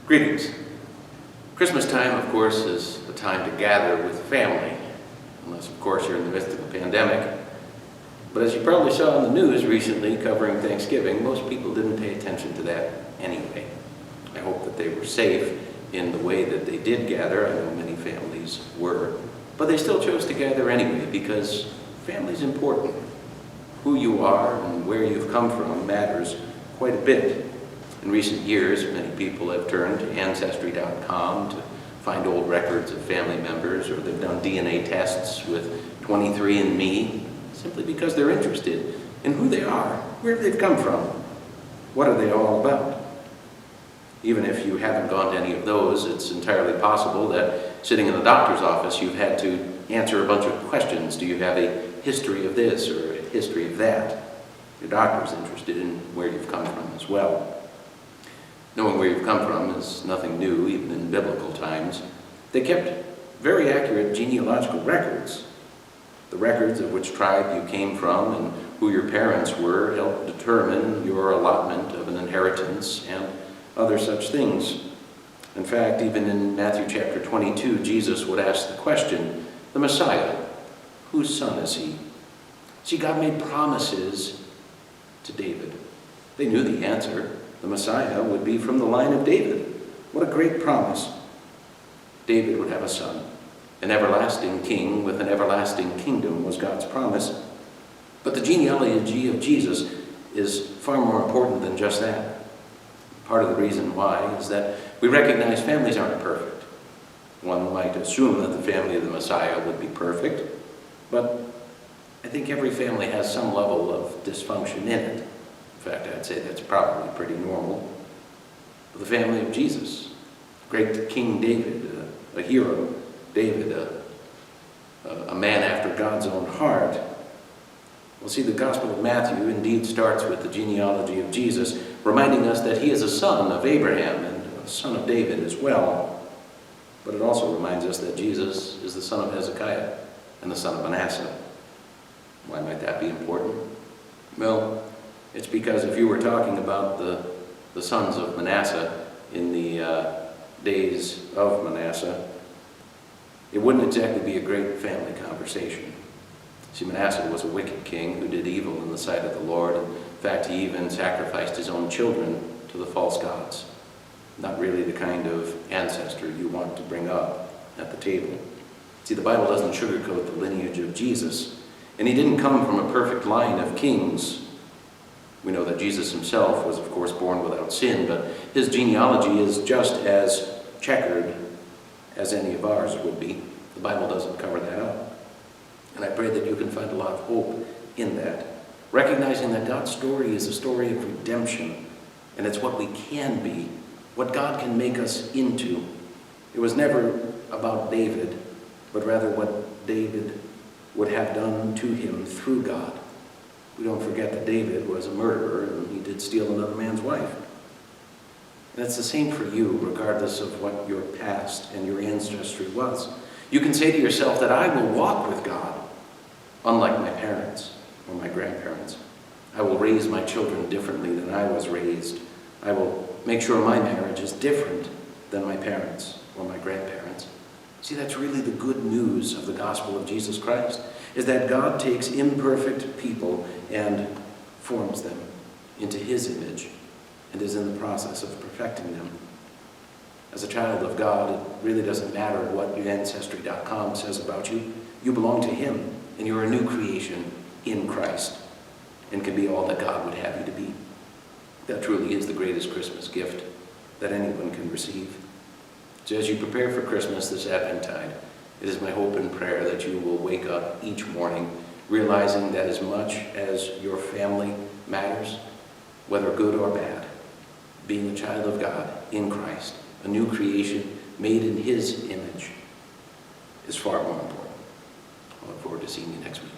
Greetings. Christmas time, of course, is a time to gather with family, unless, of course, you're in the midst of a pandemic. But as you probably saw in the news recently covering Thanksgiving, most people didn't pay attention to that anyway. I hope that they were safe in the way that they did gather. I know many families were. But they still chose to gather anyway because family's important. Who you are and where you've come from matters quite a bit. In recent years, many people have turned to Ancestry.com to find old records of family members, or they've done DNA tests with 23andMe simply because they're interested in who they are, where they've come from, what are they all about. Even if you haven't gone to any of those, it's entirely possible that sitting in the doctor's office you've had to answer a bunch of questions. Do you have a history of this or a history of that? Your doctor's interested in where you've come from as well. Knowing where you've come from is nothing new, even in biblical times. They kept very accurate genealogical records. The records of which tribe you came from and who your parents were helped determine your allotment of an inheritance and other such things. In fact, even in Matthew chapter 22, Jesus would ask the question, the Messiah, whose son is he? See, God made promises to David. They knew the answer. The Messiah would be from the line of David. What a great promise. David would have a son. An everlasting king with an everlasting kingdom was God's promise. But the genealogy of Jesus is far more important than just that. Part of the reason why is that we recognize families aren't perfect. One might assume that the family of the Messiah would be perfect, but I think every family has some level of dysfunction in it. In fact, I'd say that's probably pretty normal. But the family of Jesus, great King David, a hero, David, a man after God's own heart. We'll see the Gospel of Matthew indeed starts with the genealogy of Jesus, reminding us that he is a son of Abraham and a son of David as well. But it also reminds us that Jesus is the son of Hezekiah and the son of Manasseh. Why might that be important? Well, it's because if you were talking about the sons of Manasseh in the days of Manasseh, it wouldn't exactly be a great family conversation. See, Manasseh was a wicked king who did evil in the sight of the Lord. In fact, he even sacrificed his own children to the false gods. Not really the kind of ancestor you want to bring up at the table. See, the Bible doesn't sugarcoat the lineage of Jesus, and he didn't come from a perfect line of kings. We know that Jesus himself was, of course, born without sin, but his genealogy is just as checkered as any of ours would be. The Bible doesn't cover that up. And I pray that you can find a lot of hope in that, recognizing that God's story is a story of redemption, and it's what we can be, what God can make us into. It was never about David, but rather what David would have done to him through God. We don't forget that David was a murderer and he did steal another man's wife. And it's the same for you, regardless of what your past and your ancestry was. You can say to yourself that I will walk with God, unlike my parents or my grandparents. I will raise my children differently than I was raised. I will make sure my marriage is different than my parents or my grandparents. See, that's really the good news of the gospel of Jesus Christ, is that God takes imperfect people and forms them into his image and is in the process of perfecting them. As a child of God, it really doesn't matter what Ancestry.com says about you. You belong to him, and you're a new creation in Christ and can be all that God would have you to be. That truly is the greatest Christmas gift that anyone can receive. So as you prepare for Christmas this Adventtide, it is my hope and prayer that you will wake up each morning realizing that as much as your family matters, whether good or bad, being a child of God in Christ, a new creation made in his image, is far more important. I look forward to seeing you next week.